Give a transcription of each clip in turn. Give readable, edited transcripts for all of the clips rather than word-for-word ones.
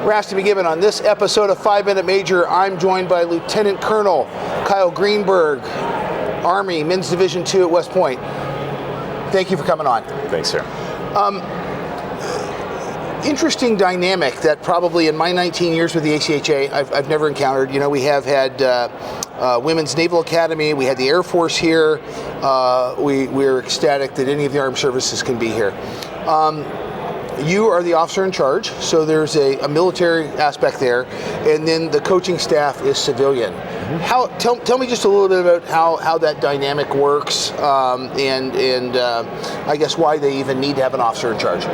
Rasty McGibbon. On this episode of 5 Minute Major, I'm joined by Lieutenant Colonel Kyle Greenberg, Army, Men's Division II at West Point. Thank you for coming on. Thanks, sir. Interesting dynamic that probably in my 19 years with the ACHA, I've never encountered. You know, we have had Women's Naval Academy, we had the Air Force here. We're ecstatic that any of the armed services can be here. You are the officer in charge, so there's a military aspect there, and then the coaching staff is civilian. Tell me just a little bit about how that dynamic works, and I guess why they even need to have an officer in charge.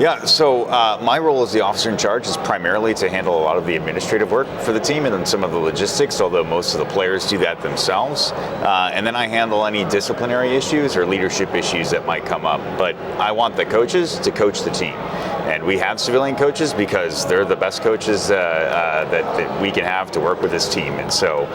Yeah, so my role as the officer in charge is primarily to handle a lot of the administrative work for the team and then some of the logistics, although most of the players do that themselves. And then I handle any disciplinary issues or leadership issues that might come up. But I want the coaches to coach the team. And we have civilian coaches because they're the best coaches that we can have to work with this team. And so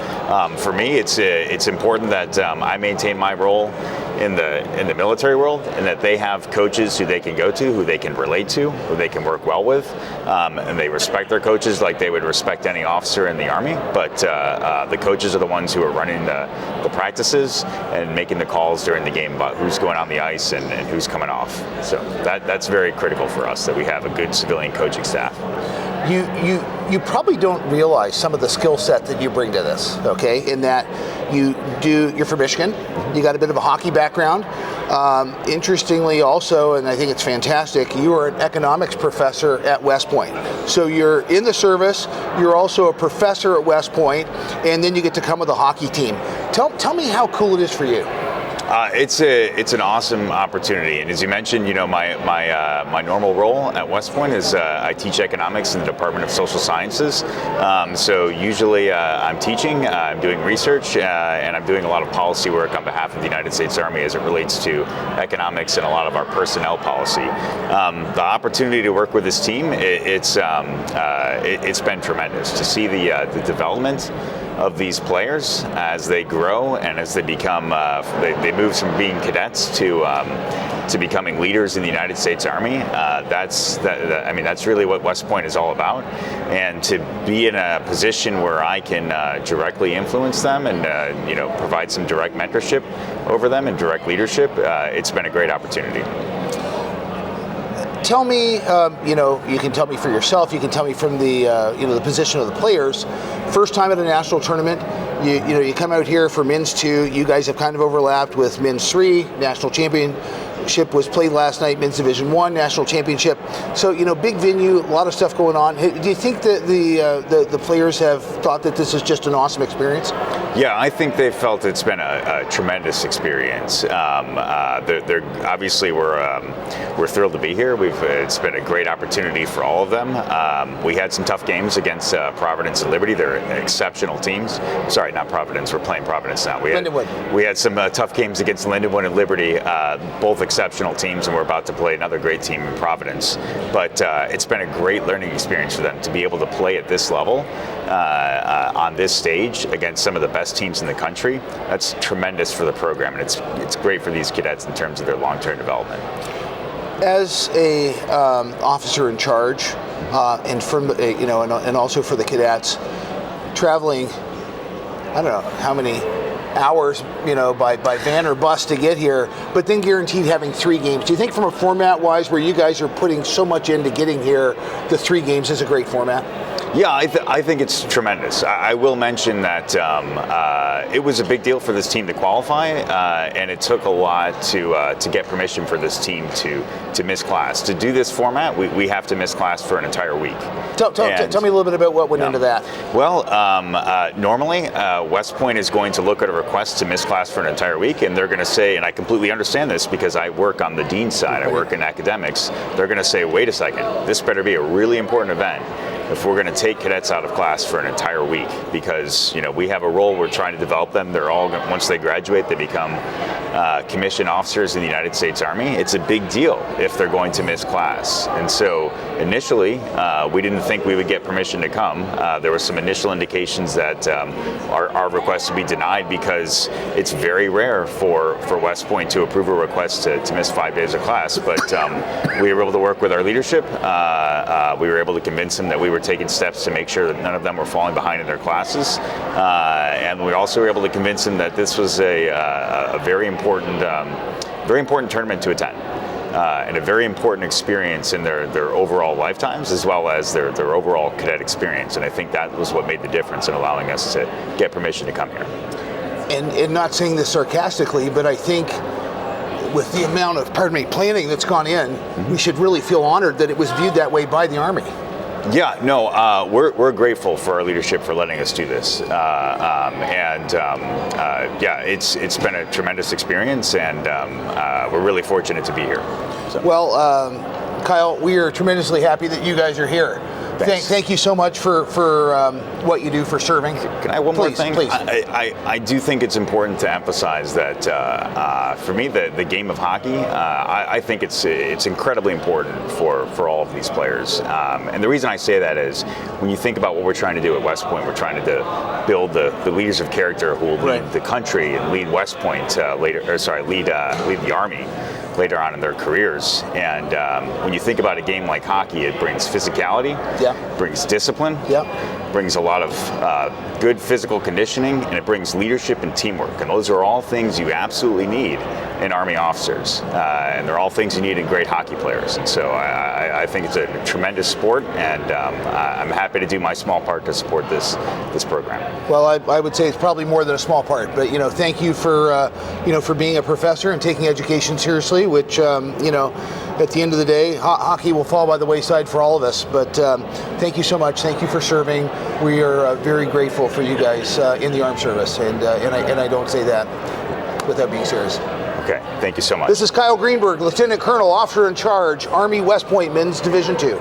for me, it's important that I maintain my role in the military world, and that they have coaches who they can go to, who they can relate to, who they can work well with, and they respect their coaches like they would respect any officer in the Army. But the coaches are the ones who are running the practices and making the calls during the game about who's going on the ice and who's coming off. So that's very critical for us, that we have a good civilian coaching staff. You probably don't realize some of the skill set that you bring to this, okay? In that you're from Michigan, you got a bit of a hockey background. Interestingly also, and I think it's fantastic, you are an economics professor at West Point. So you're in the service, you're also a professor at West Point, and then you get to come with a hockey team. Tell me how cool it is for you. It's an awesome opportunity, and as you mentioned, you know, my normal role at West Point is I teach economics in the Department of Social Sciences. So usually I'm teaching, I'm doing research, and I'm doing a lot of policy work on behalf of the United States Army as it relates to economics and a lot of our personnel policy. The opportunity to work with this team, it's been tremendous to see the development of these players as they grow and as they become, they move from being cadets to becoming leaders in the United States Army. That's really what West Point is all about. And to be in a position where I can directly influence them and provide some direct mentorship over them and direct leadership, it's been a great opportunity. Tell me, you can tell me for yourself, you can tell me from the the position of the players. First time at a national tournament, you come out here for men's 2. You guys have kind of overlapped with men's 3. National championship was played last night, men's division 1, national championship. So, big venue, a lot of stuff going on. Do you think that the players have thought that this is just an awesome experience? Yeah, I think they've felt it's been a tremendous experience. They're obviously we're thrilled to be here. It's been a great opportunity for all of them. We had some tough games against Providence and Liberty. They're exceptional teams. Sorry, not Providence. We're playing Providence now. We had some tough games against Lindenwood and Liberty, both exceptional teams, and we're about to play another great team in Providence. But it's been a great learning experience for them to be able to play at this level on this stage against some of the best teams in the country. That's tremendous for the program, and it's great for these cadets in terms of their long-term development. As a officer in charge, and from and also for the cadets, traveling, I don't know how many hours, by van or bus to get here, but then guaranteed having 3 games. Do you think from a format-wise, where you guys are putting so much into getting here, the 3 games is a great format? Yeah, I think it's tremendous. I will mention that it was a big deal for this team to qualify, and it took a lot to get permission for this team to miss class. To do this format, we have to miss class for an entire week. Tell me a little bit about what went into that. Well, normally West Point is going to look at a request to miss class for an entire week, and they're going to say, and I completely understand this because I work on the dean's side, I work in academics, they're going to say, wait a second, this better be a really important event if we're going to take cadets out of class for an entire week, because we have a role, we're trying to develop them. They're all, once they graduate, they become commissioned officers in the United States Army. It's a big deal if they're going to miss class. And so initially, we didn't think we would get permission to come. There were some initial indications that our request would be denied because it's very rare for West Point to approve a request to miss 5 days of class. But we were able to work with our leadership. We were able to convince them that we were were taking steps to make sure that none of them were falling behind in their classes. And we also were able to convince them that this was a very important tournament to attend. And a very important experience in their overall lifetimes, as well as their overall cadet experience. And I think that was what made the difference in allowing us to get permission to come here. And not saying this sarcastically, but I think with the amount of, planning that's gone in, we should really feel honored that it was viewed that way by the Army. Yeah, no, we're grateful for our leadership for letting us do this, yeah, it's been a tremendous experience, and we're really fortunate to be here. So. Well, Kyle, we are tremendously happy that you guys are here. Thank you so much for what you do for serving. Can I have one more thing? Please. I do think it's important to emphasize that for me, the game of hockey, I think it's incredibly important for all of these players. And the reason I say that is when you think about what we're trying to do at West Point, we're trying to build the leaders of character who will lead the country and lead West Point lead the Army later on in their careers. And when you think about a game like hockey, it brings physicality, brings discipline, brings a lot of good physical conditioning, and it brings leadership and teamwork. And those are all things you absolutely need in Army officers. And they're all things you need in great hockey players. And so I think it's a tremendous sport, and I'm happy to do my small part to support this program. Well, I would say it's probably more than a small part, but thank you for for being a professor and taking education seriously, which at the end of the day, hockey will fall by the wayside for all of us. But thank you so much. Thank you for serving. We are very grateful for you guys in the armed service, and I don't say that without being serious. Okay, thank you so much. This is Kyle Greenberg, Lieutenant Colonel, Officer in Charge, Army West Point Men's Division II.